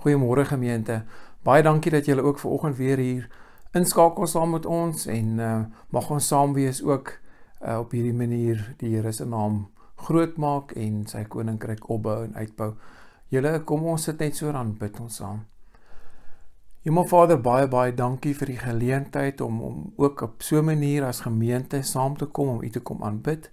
Goeiemôre gemeente. Baie dankie dat julle ook vanoggend weer hier inskakel saam met ons en mag ons saam wees ook op hierdie manier die Here se naam groot maak en sy koninkryk opbou en uitbou. Julle, kom ons sit net so, dan bid ons saam. Hemelvader, baie dankie vir die geleentheid om ook op so 'n manier as gemeente saam te kom, om U te kom aanbid.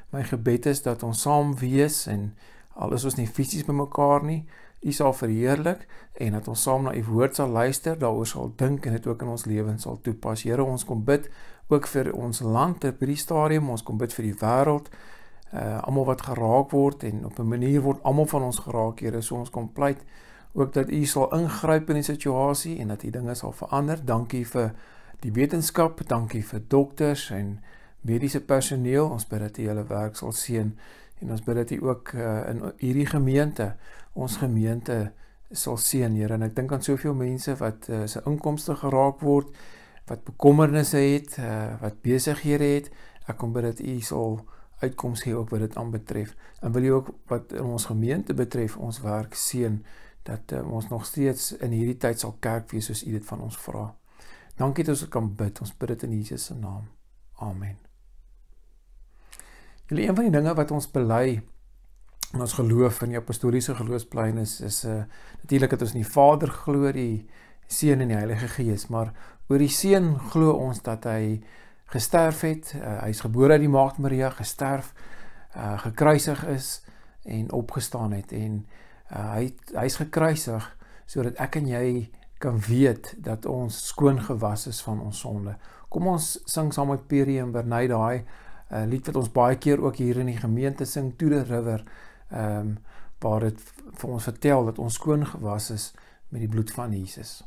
My gebed is dat ons saam wees en al is ons nie fisies by mekaar nie, U sal verheerlik en dat ons saam na U woord sal luister, daaroor sal dink en dit ook in ons lewens sal toepas. Here, ons kom bid ook vir ons land op hierdie stadium, ons kom bid vir die wêreld, almal wat geraak word en op 'n manier word almal van ons geraak, Here, so ons kom pleit ook dat U sal ingryp in die situasie en dat die dinge sal verander. Dankie vir die wetenskap, dankie vir dokters en mediese personeel. Ons bid dat U hulle werk sal seën en ons bid dat U ook in hierdie gemeente, ons gemeente sal seën, Here. En ek dink aan soveel mense wat se inkomste geraak word, wat bekommernisse het, wat besighede het. Ek kom bid dat U sal uitkoms gee ook wat dit aanbetref. En wil U ook wat in ons gemeente betref, ons werk seën, dat ons nog steeds in hierdie tyd sal kerk wees soos U dit van ons vra. Dankie dat ons kan bid. Ons bid dit in Jesus se naam. Amen. Julle, een van die dinge wat ons bely in ons geloof, in die apostoliese geloofsplein is natuurlik dat ons in die Vader glo, die Seun en die Heilige Gees, maar oor die Seun glo ons dat hy gesterf het, hy is gebore uit die Maagd Maria, gesterf, gekruisig is en opgestaan het en hy is gekruisig sodat ek en jy kan weet dat ons skoon gewas is van ons sonde. Kom ons sing saam met Peri en Bernay daai lied wat ons baie keer ook hier in die gemeente sing, To the River, waar dit vir ons vertel dat ons skoon gewas is met die bloed van Jesus.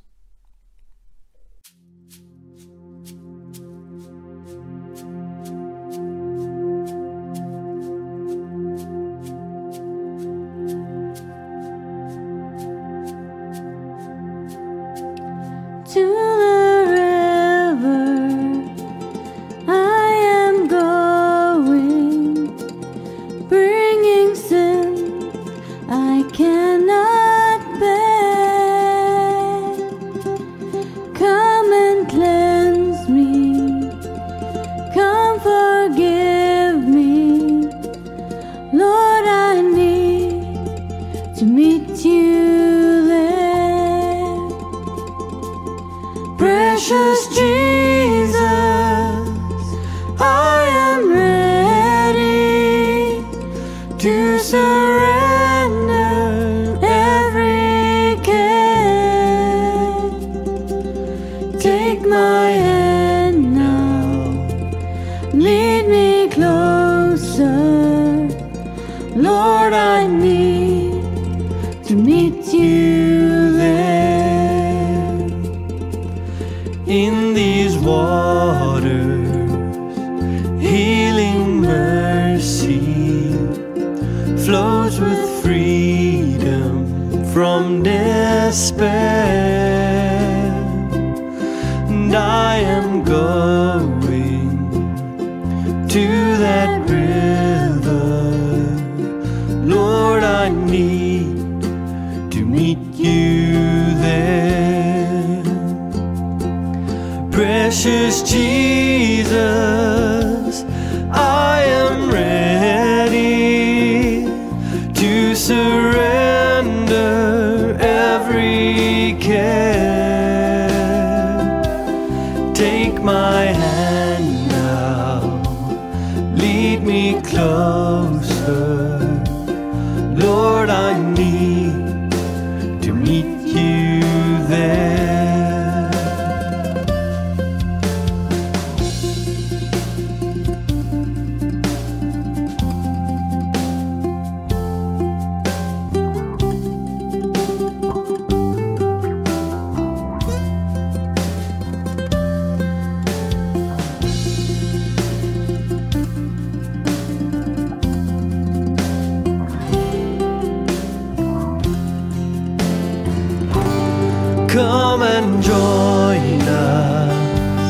Come and join us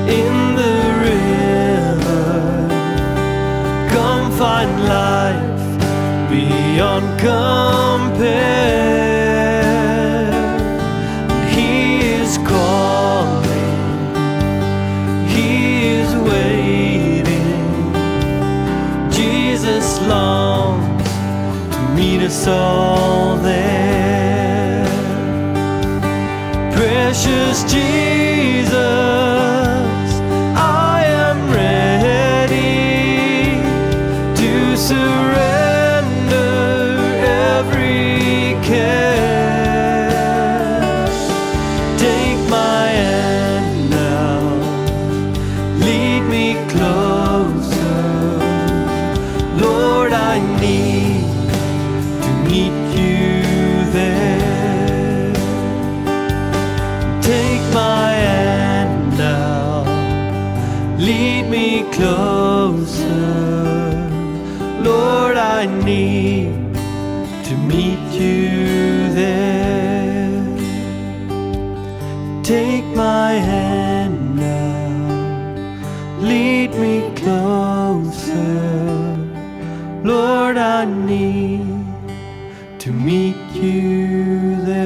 in the river. Come find life beyond compare. it's all there. Precious Jesus, I am ready to surrender every care. Take my hand now, lead me closer. Lord, I need to meet you there. Take my hand now, lead me closer. Lord, I need to meet you there. Take my hand now, lead me closer. Lord, I need to meet you there.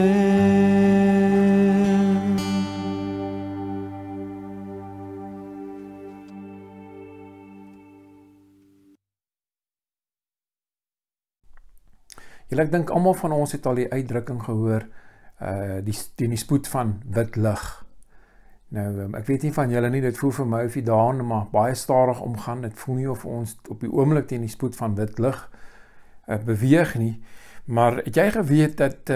Julle, ek dink almal van ons het al die uitdrukking gehoor, teen die spoed van wit lig. Nou, ek weet nie van julle nie, dit voel vir my of die dae maar baie stadig omgaan. Dit voel nie of ons op die oomblik teen die spoed van wit lig beweeg nie. Maar het jy geweet dat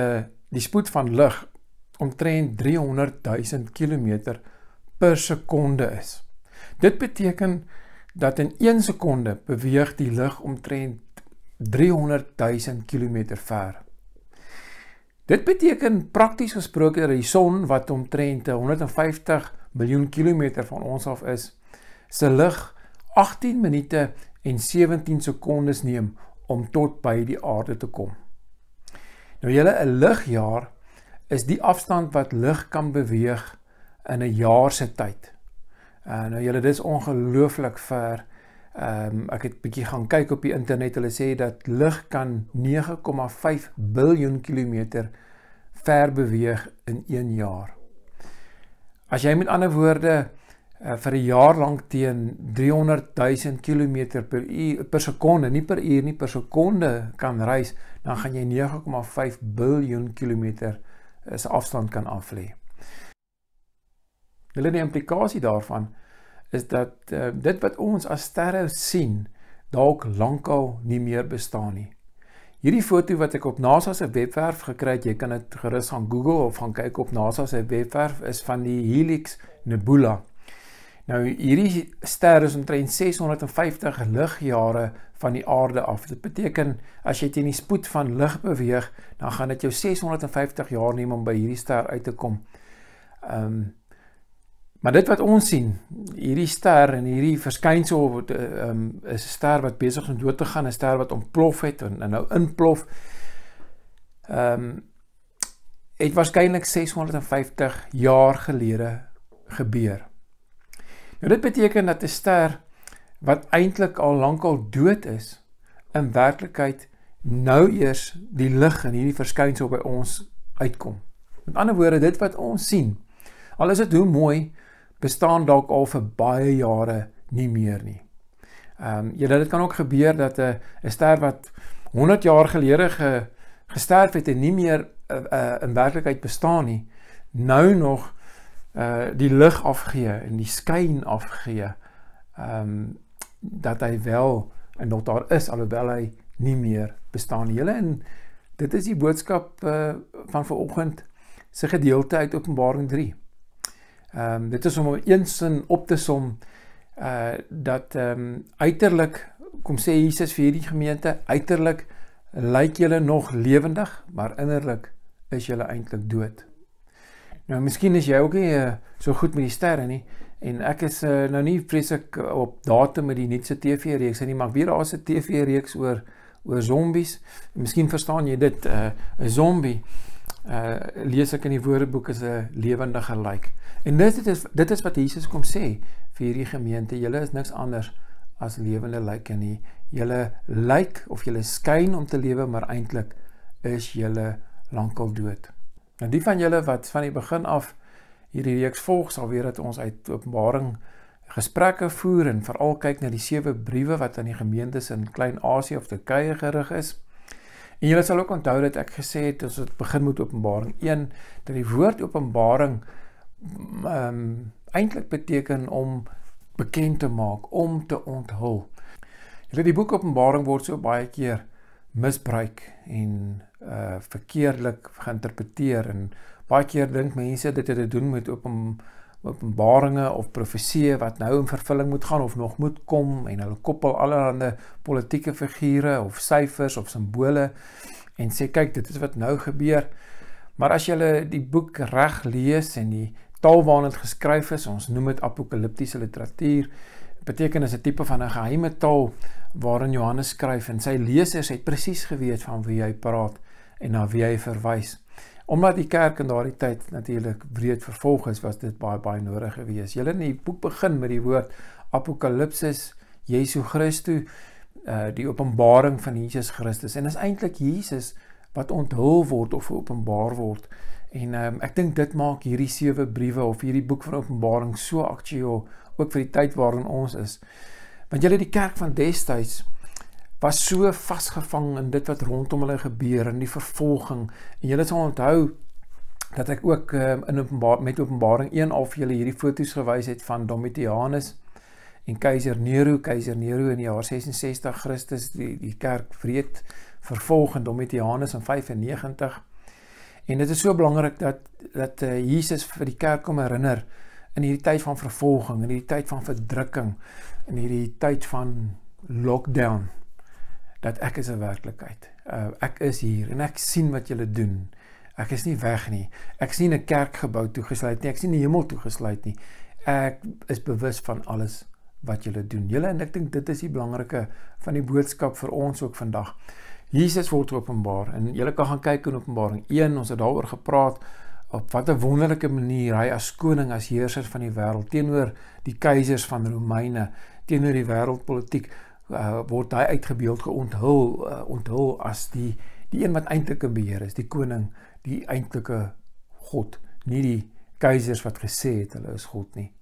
die spoed van lig omtrent 300.000 kilometer per sekonde is? Dit beteken dat in 1 sekonde beweeg die lig omtrent 300.000 kilometer ver. Dit beteken prakties gesproke dat die son, wat omtrent 150 miljoen kilometer van ons af is, se lig 18 minute en 17 sekondes neem om tot by die aarde te kom. Nou julle, 'n ligjaar is die afstand wat lig kan beweeg in 'n jaar se tyd. Nou julle, dit is ongelooflik ver. Ek het bietjie gaan kyk op die internet. Hulle sê dat lig kan 9,5 biljoen kilometer ver beweeg in 1 jaar. As jy met ander woorde vir 'n jaar lank teen 300.000 kilometer per sekonde, nie per uur nie, per sekonde kan reis, dan gaan jy 9,5 biljoen kilometer se afstand kan aflê. Julle, die implikasie daarvan is dat dit wat ons as sterre sien, dalk lankal nie meer bestaan nie. Hierdie foto wat ek op NASA se webwerf gekry het, jy kan dit gerus gaan Google of gaan kyk op NASA se webwerf, is van die Helix Nebula. Nou, hierdie ster is omtrent 650 ligjare van die aarde af. Dit beteken, as jy teen die spoed van lig beweeg, dan gaan dit jou 650 jaar neem om by hierdie ster uit te kom. Maar dit wat ons sien, hierdie ster en hierdie verskynsel, is 'n ster wat besig om dood te gaan, 'n ster wat ontplof het en nou inplof, het waarskynlik 650 jaar gelede gebeur. Nou, dit beteken dat 'n ster wat eintlik al lankal dood is, in werklikheid nou eers die lig en hierdie verskynsel by ons uitkom. Met ander woorde, dit wat ons sien, al is dit hoe mooi, bestaan dalk al vir baie jare nie meer nie. Dit kan ook gebeur dat 'n ster wat 100 jaar gelede gesterf het en nie meer in werklikheid bestaan nie, nou nog die lig afgee en die skyn afgee, dat hy wel en dat daar is, alhoewel hy nie meer bestaan nie. En dit is die boodskap van vanoggend se gedeelte uit Openbaring 3. Dit is om een sin op te som, dat uiterlik, kom sê Jesus vir hierdie gemeente, uiterlik lyk julle nog lewendig, maar innerlik is julle eintlik dood. Nou, miskien is jy ook nie so goed met die sterre nie, en ek is nou nie vreeslik op datum met die nuutste TV-reeks nie, maar ek weet daar is 'n TV-reeks oor zombies. Miskien verstaan jy dit, 'n zombie, lees ek in die woordeboek, is 'n lewendige lijk. En dit is wat Jesus kom sê vir hierdie gemeente, julle is niks anders as lewende lyke nie. Julle lyk of julle skyn om te lewe, maar eintlik is julle lankal dood. Nou, die van julle wat van die begin af hierdie reeks volg, sal weet dat ons uit Openbaring gesprekke voer en veral kyk na die 7 briewe wat aan die gemeentes in Klein-Asië of Turkye gerig is. En julle sal ook onthou dat ek gesê het, as het begin met Openbaring 1, dat die woord Openbaring eintlik beteken om bekend te maak, om te onthul. Julle, die boek Openbaring word so baie keer misbruik en verkeerdelik geïnterpreteer, en baie keer dink mense dit het te doen met openbaringe of profeseë wat nou in vervulling moet gaan of nog moet kom, en hulle koppel allerhande politieke figure of syfers of simbole en sê kyk, dit is wat nou gebeur. Maar as jy die boek reg lees en die taal waarin dit geskryf is, ons noem dit apokaliptiese literatuur, beteken is 'n tipe van 'n geheime taal waarin Johannes skryf, en sy lesers het presies geweet van wie hy praat en na wie hy verwys. Omdat die kerk in daardie tyd natuurlik breed vervolg is, was dit baie nodig geweest. Julle, in die boek begin met die woord apokalipsis, Jesu Christus, die openbaring van Jesus Christus, en is eintlik Jesus wat onthul word of openbaar word. En ek dink dit maak hierdie 7 briewe of hierdie boek van Openbaring so aktueel, ook vir die tyd waarin ons is. Want julle, die kerk van destyds was so vasgevang in dit wat rondom hulle gebeur, in die vervolging. En julle sal onthou dat ek ook met Openbaring 1 al vir julle hierdie foto's gewys het van Domitianus en keiser Nero in die jaar 66 Christus, die kerk wreed vervolg, en Domitianus in 95. En dit is so belangrik dat Jesus vir die kerk kom herinner in hierdie tyd van vervolging, in hierdie tyd van verdrukking, in hierdie tyd van lockdown, dat ek is 'n werklikheid. Ek is hier en ek sien wat julle doen. Ek is nie weg nie. Ek is nie in 'n kerkgebou toegesluit nie. Ek is nie in die hemel toegesluit nie. Ek is bewus van alles wat julle doen. Julle, en ek dink dit is die belangrike van die boodskap vir ons ook vandag. Jesus word openbaar, en julle kan gaan kyk in Openbaring 1, ons het daaroor gepraat, op wat 'n wonderlike manier hy as koning, as heerser van die wêreld, teenoor die keisers van Romeine, teenoor die wêreldpolitiek, word hy uitgebeeld, onthul as die een wat eintlik in beheer is, die koning, die eintlike God, nie die keisers wat gesê het hulle is God nie.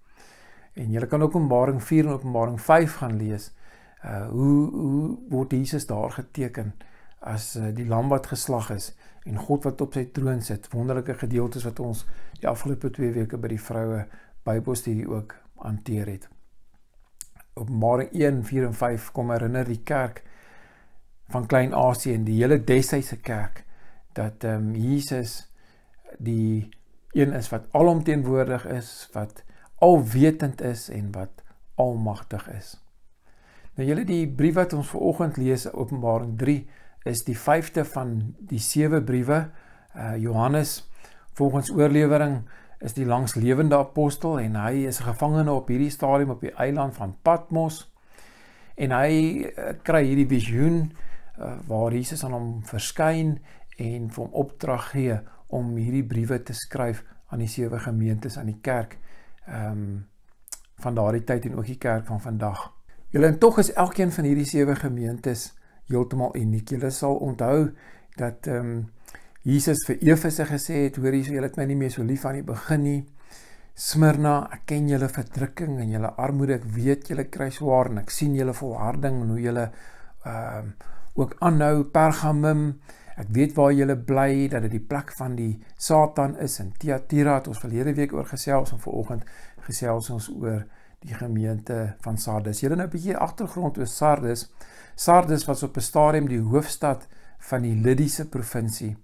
En julle kan ook Openbaring 4 en Openbaring 5 gaan lees, hoe word Jesus daar geteken as die lam wat geslag is, en God wat op sy troon sit, wonderlike gedeeltes wat ons die afgelope 2 weke by die vroue Bybelstudie ook hanteer het. Openbaring 1, 4 en 5 kom herinner die kerk van Klein-Asië en die hele destydse kerk, dat Jesus die een is wat alomteenwoordig is, wat alwetend is en wat almagtig is. Nou julle, die brief wat ons vanoggend lees, Openbaring 3, is die 5de van die 7 briewe. Johannes, volgens oorlewering, is die langslewende apostel, en hy is 'n gevangene op hierdie stadium op die eiland van Patmos, en hy kry hierdie visioen waar Jesus aan hom verskyn en vir hom opdrag gee om hierdie briewe te skryf aan die 7 gemeentes, aan die kerk van daardie tyd en ook die kerk van vandag. Julle, en tog is elkeen van hierdie 7 gemeentes heeltemal uniek. Julle sal onthou dat Jesus vir Efese gesê het, hoor hierso, julle het my nie meer so lief aan die begin nie. Smyrna, ek ken julle verdrukking en julle armoede, ek weet julle kry swaar, en ek sien julle volharding en hoe julle ook aanhou. Pergamum, ek weet waar julle bly, dat dit die plek van die Satan is. En Thyatira het ons verlede week oor gesels, en vanoggend gesels ons oor die gemeente van Sardes. Julle nou 'n bietjie agtergrond oor Sardes. Sardes was op 'n stadium die hoofstad van die Lidiese provinsie,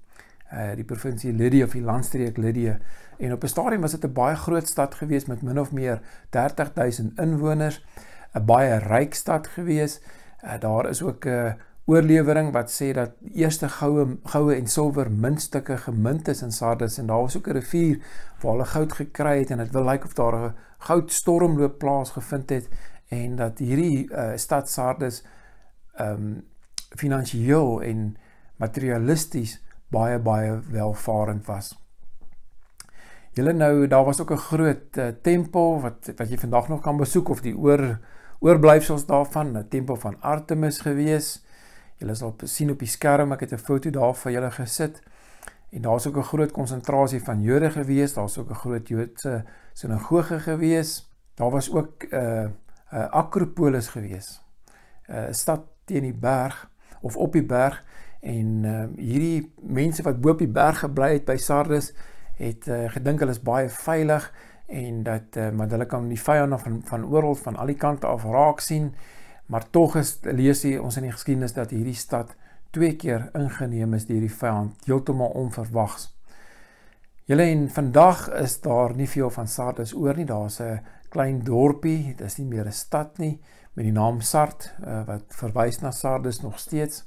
die provinsie Lydia of die landstreek Lydia. En op 'n stadium was dit 'n baie groot stad gewees met min of meer 30.000 inwoners, 'n baie ryk stad gewees. Daar is ook 'n oorlewering wat sê dat die eerste goue en silwer muntstukke gemint is in Sardes, en daar was ook 'n rivier waar hulle goud gekry het, en dit wil lyk of daar 'n goudstormloop plaasgevind het, en dat hierdie stad Sardes finansiëel en materialisties baie welvarend was. Julle, nou, daar was ook 'n groot tempel wat jy vandag nog kan besoek, of die oorblyfsels daarvan, 'n tempel van Artemis gewees. Julle sal sien op die skerm, ek het 'n foto daar vir julle gesit, en daar is ook 'n groot konsentrasie van Jode gewees, daar is ook 'n groot Joodse sinagoge gewees, daar was ook 'n Akropolis gewees, 'n stad teen die berg, of op die berg, En hierdie mense wat bo op die berg gebly het by Sardes, het gedink hulle is baie veilig, en dat maar hulle kan die vyande van oral, van al die kante af raak sien, maar tog lees ons in die geskiedenis dat hierdie stad 2 keer ingeneem is deur die vyand, heeltemal onverwags. Julle, en vandag is daar nie veel van Sardes oor nie, daar's 'n klein dorpie, dit is nie meer 'n stad nie, met die naam Sard, wat verwys na Sardes nog steeds,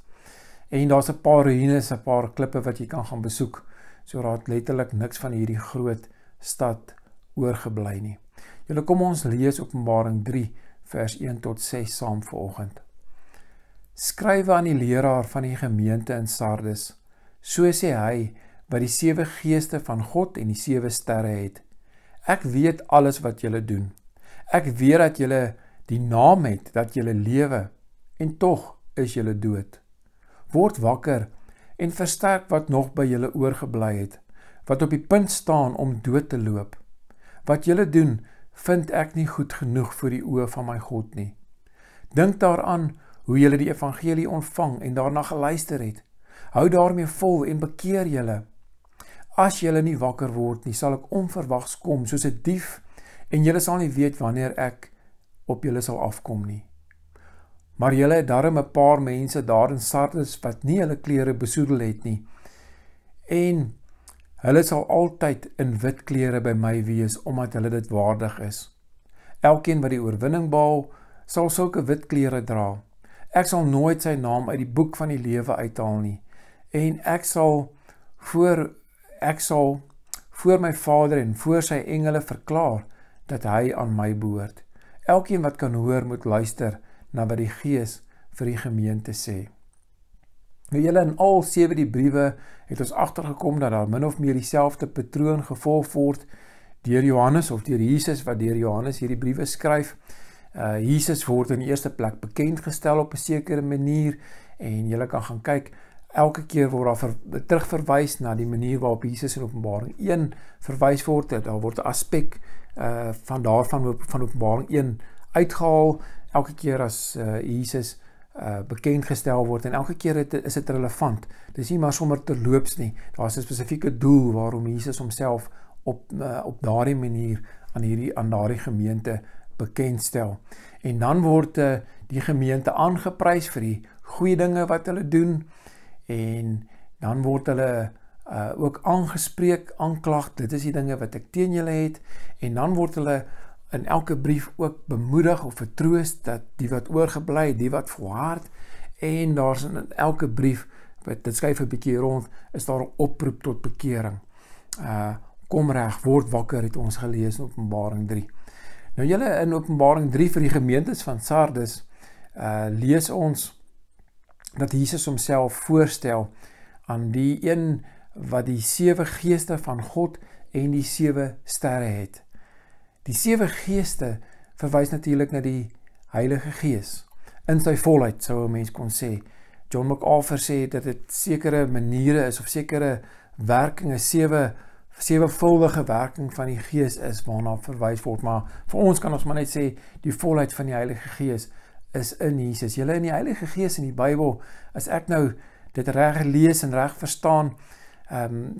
en daar's 'n paar ruïnes, 'n paar klippe wat jy kan gaan besoek, so daar het letterlik niks van hierdie groot stad oorgebly nie. Julle, kom ons lees Openbaring 3, vers 1 tot 6 saam vanoggend. Skrywe aan die leraar van die gemeente in Sardes, so sê hy, wat die 7 geeste van God en die 7 sterre het. Ek weet alles wat julle doen. Ek weet dat julle die naam het, dat julle lewe, en tog is julle dood. Word wakker en versterk wat nog by julle oorgebly het, wat op die punt staan om dood te loop. Wat julle doen, vind ek nie goed genoeg vir die oë van my God nie. Dink daaraan hoe julle die evangelie ontvang en daarna geluister het. Hou daarmee vol en bekeer julle. As julle nie wakker word nie, sal ek onverwags kom soos 'n dief, en julle sal nie weet wanneer ek op julle sal afkom nie. Maar julle het darm 'n paar mense daar in Sardes wat nie hulle klere besoedel het nie, en hulle sal altyd in wit klere by my wees, omdat hulle dit waardig is. Elkeen wat die oorwinning behaal, sal sulke wit klere dra. Ek sal nooit sy naam uit die boek van die lewe uithaal nie, en ek sal voor my Vader en voor sy engele verklaar, dat hy aan my behoort. Elkeen wat kan hoor, moet luister na wat die Gees vir die gemeente sê. Nou julle, in al 7 die briewe het ons agtergekom dat daar min of meer dieselfde patroon gevolg word deur Johannes of deur Jesus, wat deur Johannes hierdie briewe skryf. Jesus word in die eerste plek bekend gestel op 'n sekere manier, en julle kan gaan kyk, elke keer word daar terugverwys na die manier waarop Jesus in Openbaring 1 verwys word. Daar word 'n aspek van Openbaring 1 uitgehaal, elke keer as Jesus bekend gestel word, en elke keer is dit relevant. Dit is nie maar sommer terloops nie, daar is 'n spesifieke doel waarom Jesus homself op daardie manier aan daardie gemeente bekendstel. En dan word die gemeente aangeprys vir die goeie dinge wat hulle doen, en dan word hulle ook aangespreek, aanklag, dit is die dinge wat ek teen julle het, en dan word hulle in elke brief ook bemoedig of vertroost, dat die wat oorgebly, die wat volhard, en daar's in elke brief, dit skryf 'n bietjie rond, is daar 'n oproep tot bekering. Kom reg, word wakker, het ons gelees in Openbaring 3. Nou julle, in Openbaring 3 vir die gemeentes van Sardes, lees ons dat Jesus homself voorstel aan die een wat die 7 geeste van God en die 7 sterre het. Die 7 geeste verwys natuurlik na die Heilige Gees, in sy volheid, sou 'n mens kon sê. John MacArthur sê dat dit sekere maniere is, of sekere werkinge, 7vuldige werking van die Gees is, waarna verwys word, maar vir ons kan ons maar net sê, die volheid van die Heilige Gees is in Jesus. Julle, in die Heilige Gees in die Bybel, as ek nou dit reg lees en reg verstaan,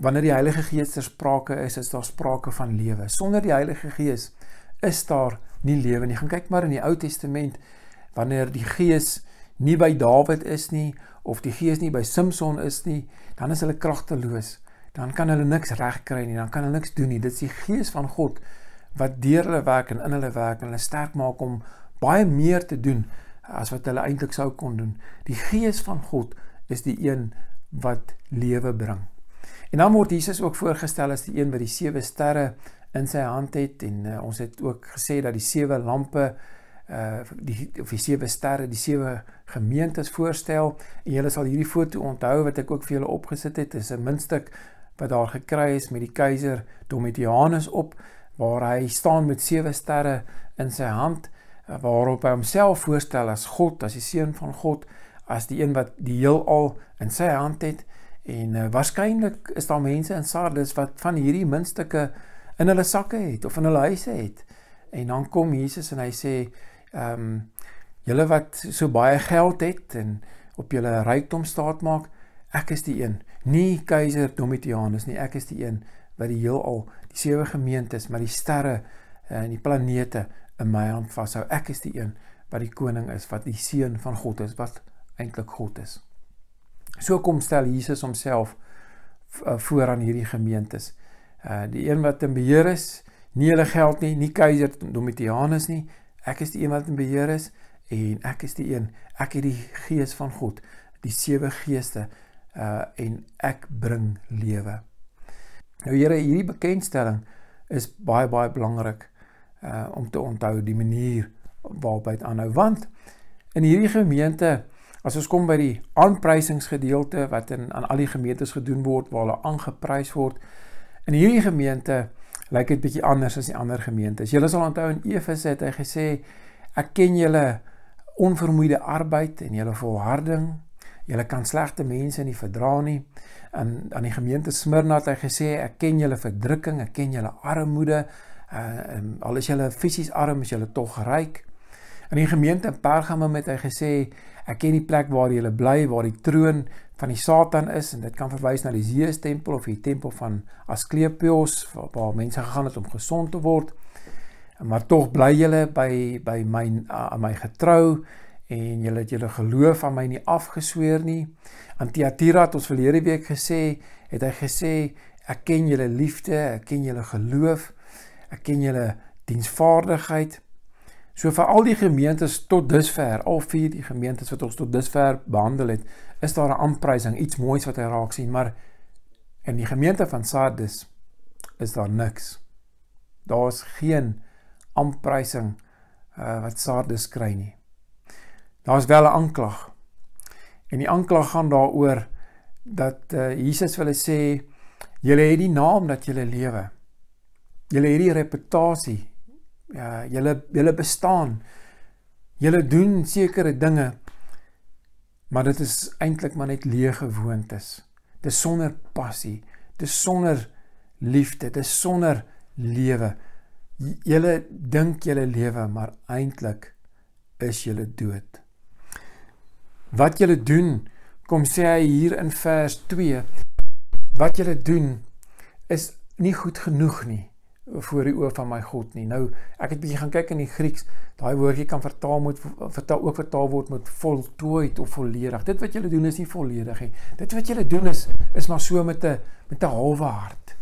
wanneer die Heilige Gees ter sprake is daar sprake van lewe. Sonder die Heilige Gees is daar nie lewe nie. Gaan kyk maar in die Ou Testament, wanneer die Gees nie by Dawid is nie, of die Gees nie by Simson is nie, dan is hulle kragteloos. Dan kan hulle niks reg kry nie, dan kan hulle niks doen nie. Dit is die Gees van God wat deur hulle werk en in hulle werk, en hulle sterk maak om baie meer te doen as wat hulle eintlik sou kon doen. Die Gees van God is die een wat lewe bring. En dan word Jesus ook voorgestel as die een wat die 7 sterre in sy hand het, en ons het ook gesê dat die 7 lampe, die 7 sterre, die 7 gemeentes voorstel, en julle sal hierdie foto onthou wat ek ook vir julle opgesit het, is 'n muntstuk wat daar gekry is met die keiser Domitianus op, waar hy staan met 7 sterre in sy hand, waarop hy homself voorstel as God, as die seun van God, as die een wat die heelal in sy hand het, en waarskynlik is daar mense in Sardes wat van hierdie muntstukke in hulle sakke het, of in hulle huise het, en dan kom Jesus en hy sê, julle wat so baie geld het, en op julle rykdom staat maak, ek is die een, nie keiser Domitianus nie, ek is die een wat die heelal, die 7 gemeentes, maar die sterre en die planete in my hand vashou. Ek is die een wat die koning is, wat die seun van God is, wat eintlik God is. So kom stel Jesus homself voor aan hierdie gemeentes. Die een wat in beheer is, nie hulle geld nie, nie keiser Domitianus nie, ek is die een wat in beheer is, en ek is die een, ek het die gees van God, die 7 geeste, en ek bring lewe. Nou Here, hierdie bekendstelling is baie, baie belangrik om te onthou die manier waarop het aanhou, want in hierdie gemeente, as ons kom by die aanprysingsgedeelte wat aan al die gemeentes gedoen word, waar hulle aangeprys word, in hierdie gemeente lyk dit bietjie anders as die ander gemeentes. Julle sal onthou in Efese het hy gesê, ek ken julle onvermoeide arbeid en julle volharding, julle kan slegte mense nie verdra nie. En aan die gemeente Smyrna het hy gesê, ek ken julle verdrukking, ek ken julle armoede, al is julle fisies arm, is julle tog ryk. In die gemeente in Pergamum het hy gesê, ek ken die plek waar julle bly, waar die troon van die Satan is, en dit kan verwys na die Zeus tempel of die tempel van Asklepios, waar mense gegaan het om gesond te word, maar tog bly julle by my getrou, en julle het julle geloof aan my nie afgesweer nie. Aan Thyatira het ons verlede week gesê, het hy gesê, ek ken julle liefde, ek ken julle geloof, ek ken julle diensvaardigheid. So vir al die gemeentes tot dusver, al 4 die gemeentes wat ons tot dusver behandel het, is daar 'n aanprysing, iets moois wat hy raak sien, maar in die gemeente van Sardis is daar niks. Daar is geen aanprysing wat Sardis kry nie. Daar is wel 'n aanklag. En die aanklag gaan daaroor dat Jesus wil sê, julle het die naam dat julle lewe. Julle het die reputasie. Ja, julle bestaan. Julle doen sekere dinge, maar dit is eintlik maar net leë gewoontes. Dit is sonder passie, dit is sonder liefde, dit is sonder lewe. Julle dink julle lewe, maar eintlik is julle dood. Wat julle doen, kom sê hy hier in vers 2, wat julle doen is nie goed genoeg nie voor die oë van my God nie. Nou, ek het bietjie gaan kyk in die Grieks, daai woordjie kan ook vertaal word met voltooid of volledig. Dit wat julle doen is nie volledig nie. Dit wat julle doen is maar so met 'n halwe hart.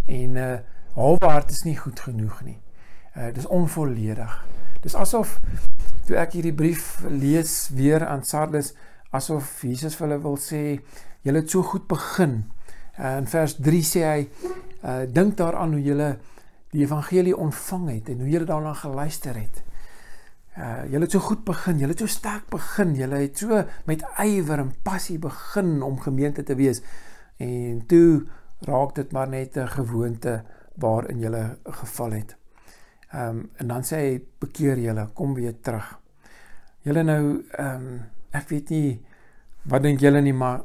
En halwe hart is nie goed genoeg nie. Dis onvolledig. Dis asof, toe ek hierdie brief lees weer aan Sardis, asof Jesus vir hulle wil sê, julle het so goed begin. In vers 3 sê hy, dink daaraan hoe julle die evangelie ontvang het, en hoe julle daarna geluister het. Julle het so goed begin, julle het so sterk begin, julle het so met ywer en passie begin om gemeente te wees, en toe raak dit maar net 'n gewoonte waarin julle geval het. En dan sê hy, bekeer julle, kom weer terug. Julle nou, ek weet nie, wat dink julle nie, maar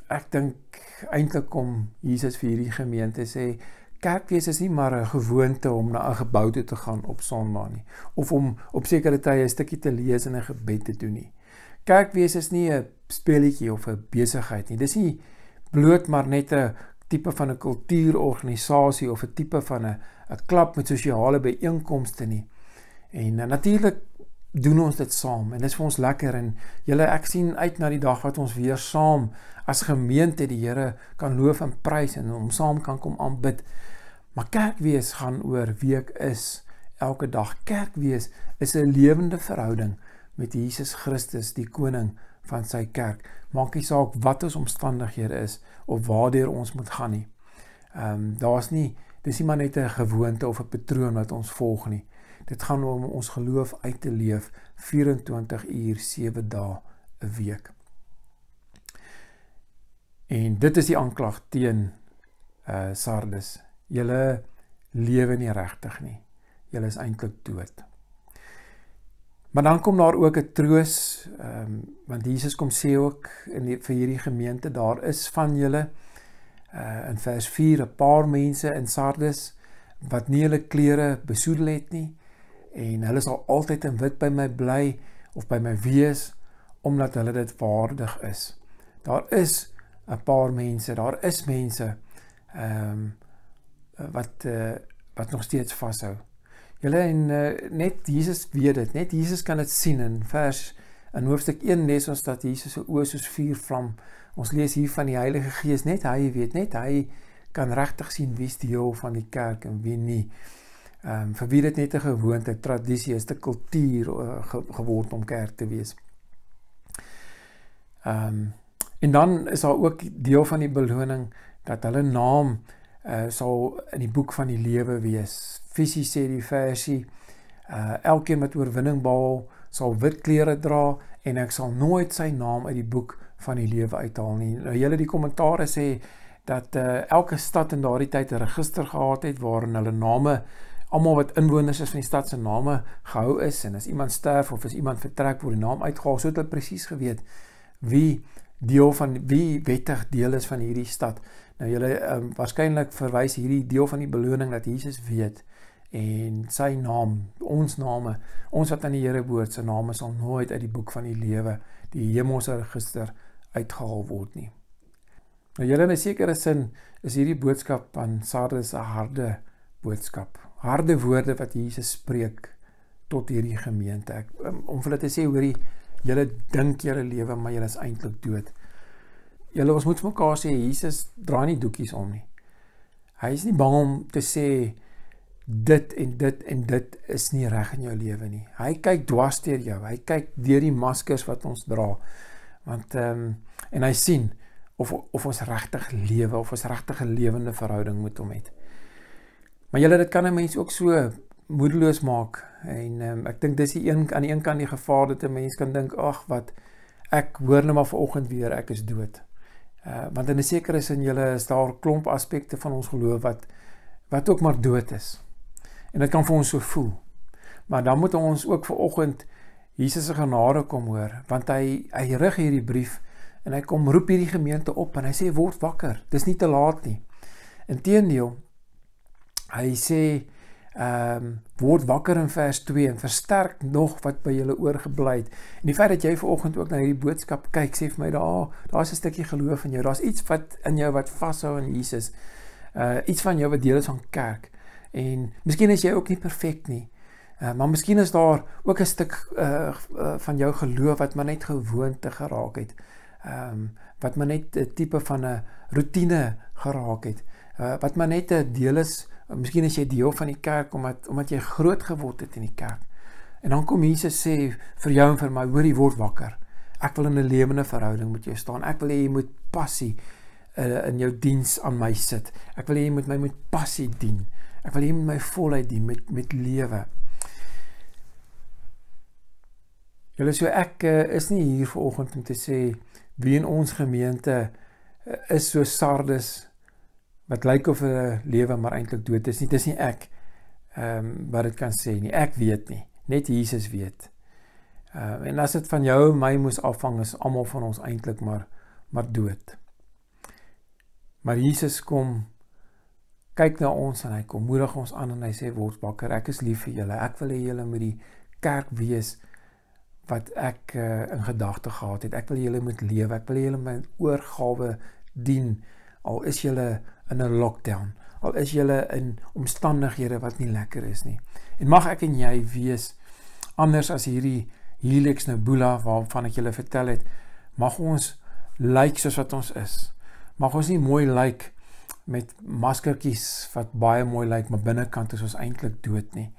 ek dink eintlik kom Jesus vir hierdie gemeente sê, kerkwees is nie maar 'n gewoonte om na 'n gebou toe te gaan op Sondag nie, of om op sekere tye 'n stukkie te lees en 'n gebed te doen nie. Kerkwees is nie 'n speletjie of 'n besigheid nie. Dis nie bloot maar net 'n tipe van 'n kultuurorganisasie of 'n tipe van 'n klub met sosiale byeenkomste nie. En natuurlik doen ons dit saam, en dit is vir ons lekker, en julle, ek sien uit na die dag wat ons weer saam as gemeente die Here kan loof en prys, en hom saam kan kom aanbid. Maar kerkwees gaan oor wie ek is elke dag. Kerkwees is 'n lewende verhouding met Jesus Christus, die koning van sy kerk. Maak nie saak wat ons omstandighede is, of waardeur ons moet gaan nie. Dis nie maar net 'n gewoonte of 'n patroon wat ons volg nie. Dit gaan om ons geloof uit te leef 24 uur, 7 dae 'n week. En dit is die aanklag teen Sardis. Julle lewe nie regtig nie. Julle is eintlik dood. Maar dan kom daar ook 'n troos, want Jesus kom sê ook vir hierdie gemeente, daar is van julle, in vers 4, 'n paar mense in Sardis, wat nie hulle klere besoedel het nie, en hulle sal altyd in wit by my bly, of by my wees, omdat hulle dit waardig is. Daar is 'n paar mense, daar is mense wat nog steeds vashou. Julle en net Jesus weet dit, net Jesus kan dit sien in hoofstuk 1 lees ons dat Jesus se oë soos vuurvlam. Ons lees hier van die Heilige Gees, net hy weet, net hy kan regtig sien wie's deel van die kerk en wie nie. Vir wie dit net 'n gewoonte, tradisie is, 'n kultuur geword om kerk te wees. En dan is daar ook deel van die beloning dat hulle naam sal in die boek van die lewe wees. Fisies sê die versie, elkeen wat oorwinning behaal sal wit klere dra en ek sal nooit sy naam uit die boek van die lewe uithaal nie. Nou julle die kommentare sê dat elke stad in daardie tyd 'n register gehad het waarin hulle name, almal wat inwoners is van die stad se name gehou is, en as iemand sterf of as iemand vertrek word die naam uitgehaal, so het hulle presies geweet wie wettig deel is van hierdie stad. Nou julle waarskynlik verwys hierdie deel van die beloning dat Jesus weet en sy naam, ons name, ons wat aan die Here behoort, sy name sal nooit uit die boek van die lewe, die hemelse register uitgehaal word nie. Nou julle in 'n sekere sin is hierdie boodskap aan Sardes 'n harde boodskap. Harde woorde wat Jesus spreek tot hierdie gemeente. Om vir hulle te sê, hoorie, julle dink julle lewe, maar julle is eintlik dood. Julle, ons moet vir mekaar sê, Jesus dra nie doekies om nie. Hy is nie bang om te sê, dit en dit en dit is nie reg in jou lewe nie. Hy kyk dwars deur jou, hy kyk deur die maskers wat ons dra. Want, en hy sien, of ons regtig lewe, of ons regtig 'n lewende verhouding met hom het. Maar julle, dit kan 'n mens ook so moedeloos maak, en ek dink dis aan die een kant die gevaar dat 'n mens kan dink, ag wat, ek hoor nou maar vanoggend weer, ek is dood. Want in 'n sekere sin, julle, is daar 'n klomp aspekte van ons geloof wat ook maar dood is. En dit kan vir ons so voel. Maar dan moet ons ook vanoggend Jesus se genade kom hoor, want hy rig hierdie brief, en hy kom roep hierdie gemeente op, en hy sê, word wakker, dis nie te laat nie. Inteendeel, hy sê, word wakker in vers 2, en versterk nog wat by julle oorgebly het. En die feit dat jy vanoggend ook na hierdie boodskap kyk, sê vir my, daar is 'n stukkie geloof in jou, daar is iets wat in jou wat vashou in Jesus, iets van jou wat deel is van kerk, en miskien is jy ook nie perfek nie, maar miskien is daar ook 'n stuk van jou geloof wat maar net gewoonte geraak het, wat maar net 'n tipe van 'n routine geraak het, wat maar net 'n deel is, miskien is jy deel van die kerk omdat jy groot geword het in die kerk. En dan kom Jesus sê vir jou en vir my, hoor, jy word wakker. Ek wil in 'n lewende verhouding met jou staan. Ek wil hê jy moet passie in jou diens aan my sit. Ek wil hê jy moet my met passie dien. Ek wil hê jy moet my voluit dien met lewe. Julle, so ek is nie hier vanoggend om te sê wie in ons gemeente is so Sardes wat lyk of 'n lewe maar eintlik dood is nie. Dis nie ek wat dit kan sê nie. Ek weet nie. Net Jesus weet. En as dit van jou en my moes afhang, is almal van ons eintlik maar dood. Maar Jesus kom, kyk na ons en hy kom moedig ons aan en hy sê, word wakker, ek is lief vir julle. Ek wil hê julle moet die kerk wees wat ek in gedagte gehad het. Ek wil julle moet lewe. Ek wil julle my oorgawe dien. Al is julle in 'n lockdown, al is julle in omstandighede wat nie lekker is nie. En mag ek en jy wees, anders as hierdie Helix Nebula, waarvan ek julle vertel het, mag ons lyk soos wat ons is. Mag ons nie mooi lyk met maskertjies wat baie mooi lyk, maar binnekant is ons eintlik dood nie.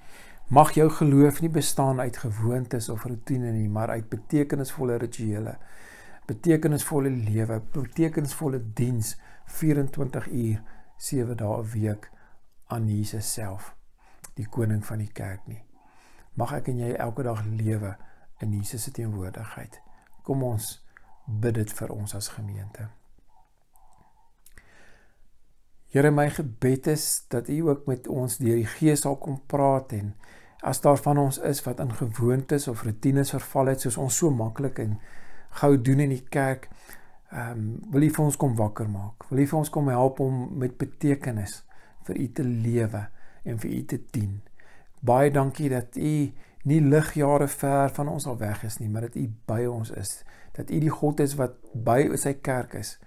Mag jou geloof nie bestaan uit gewoontes of routine nie, maar uit betekenisvolle rituele, betekenisvolle lewe, betekenisvolle diens, 24 uur, 7 dae 'n week aan Jesus self, die koning van die kerk nie. Mag ek en jy elke dag lewe in Jesus se teenwoordigheid. Kom ons bid dit vir ons as gemeente. Here, my gebed is dat U ook met ons deur die Gees sal kom praat, en as daar van ons is wat in gewoontes of routines verval het, soos ons so maklik en gou doen in die kerk, wil U vir ons kom wakker maak. Wil U vir ons kom help om met betekenis vir U te lewe en vir U te dien. Baie dankie dat U nie ligjare ver van ons al weg is nie, maar dat U by ons is. Dat U die God is wat by sy kerk is.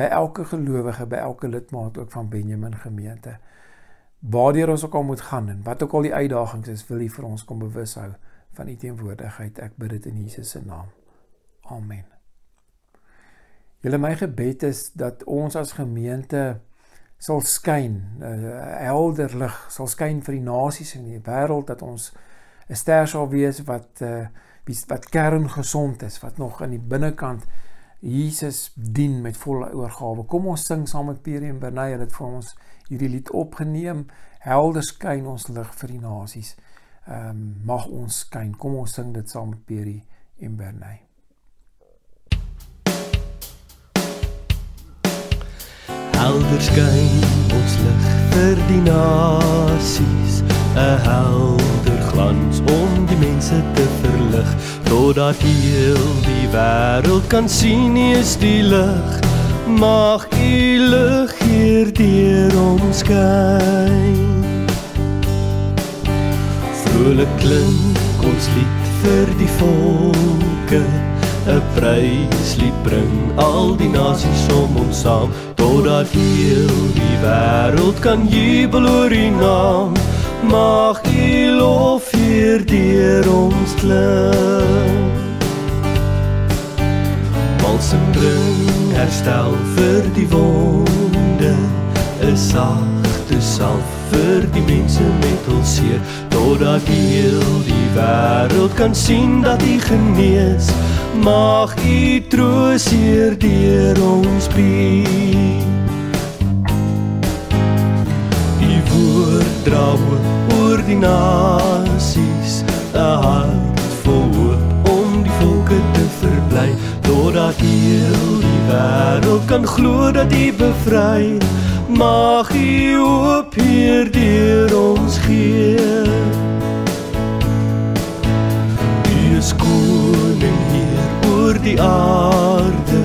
by elke gelowige, by elke lidmaat ook van Benjamin gemeente. Waardeur ons ook al moet gaan en wat ook al die uitdagings is, wil U vir ons kom bewus hou van U teenwoordigheid. Ek bid dit in Jesus se naam. Amen. Julle, my gebed is dat ons as gemeente sal skyn, helder lig, sal skyn vir die nasies in die wêreld, dat ons 'n ster sal wees wat kerngesond is, wat nog in die binnekant Jesus dien met volle oorgawe. Kom ons sing saam met Pierre en Bernay, hulle het vir ons hierdie lied opgeneem, helder skyn ons lig vir die nasies. Mag ons skyn, kom ons sing dit saam met Pierre en Bernay. Helder skyn ons lig vir die nasies, 'n helder glans om die mense te verlig, totdat heel die wêreld kan sien U is die lig. Mag U lig hier deur ons skyn. Vrolik klink ons lied vir die volke, 'n pryslied bring al die nasies om ons saam, totdat heel die wêreld kan jubel oor U naam. Mag U lof hier deur ons klink. Balsem bring herstel vir die wonde, 'n sagte salf vir die mense met hul seer, totdat heel die wêreld kan sien dat U genees. Mag U troos hier deur ons bied. U woord dra hoop oor die nasies, 'n hart vol hoop om die volke te verbly, totdat heel die wêreld kan glo dat U bevry. Mag U hoop hier deur ons gee. U is koning hier oor die aarde,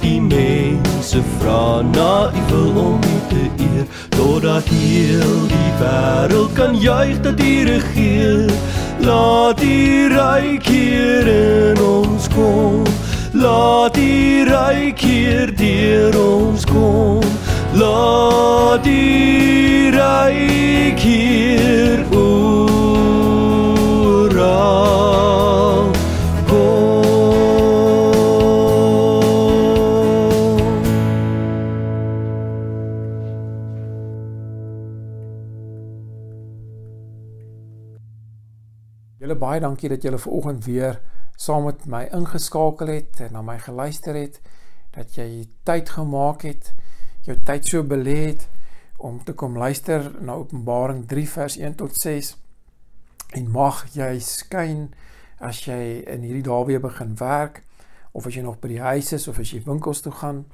die mense vra na U wil om U te eer, totdat heel die wêreld kan juig dat U regeer. Laat U ryk hier in ons kom, laat U ryk hier deur ons kom, laat U ryk hier oral kom. Julle, baie dankie dat julle vanoggend weer saam met my ingeskakel het en na my geluister het, dat jy tyd gemaak het, jou tyd so belê het om te kom luister na Openbaring 3 vers 1 tot 6, en mag jy skyn as jy in hierdie dae weer begin werk, of as jy nog by die huis is, of as jy winkels toe gaan.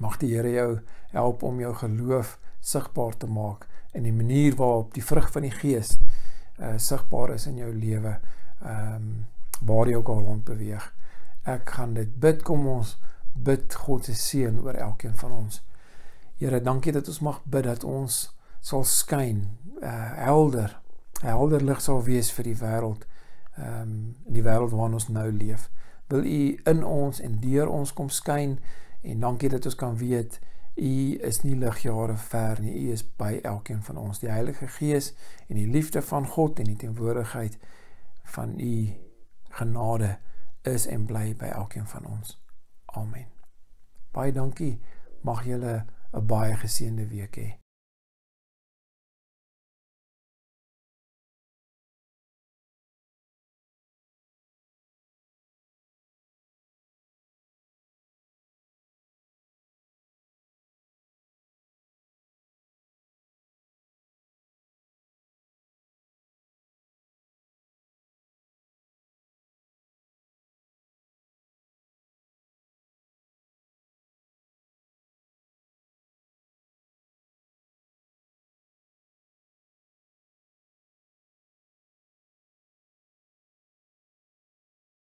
Mag die Here jou help om jou geloof sigbaar te maak, in die manier waarop die vrug van die Gees sigbaar is in jou lewe, waar jy ook al rond beweeg. Ek gaan dit bid, kom ons bid God se seën oor elkeen van ons. Here, dankie dat ons mag bid dat ons sal skyn, helder lig sal wees vir die wêreld, in die wêreld waarin ons nou leef. Wil U in ons en deur ons kom skyn, en dankie dat ons kan weet, U is nie ligjare ver nie, U is by elkeen van ons. Die Heilige Gees en die liefde van God en die teenwoordigheid van U genade is en bly by elkeen van ons. Amen. Baie dankie, mag julle 'n baie geseënde week hê.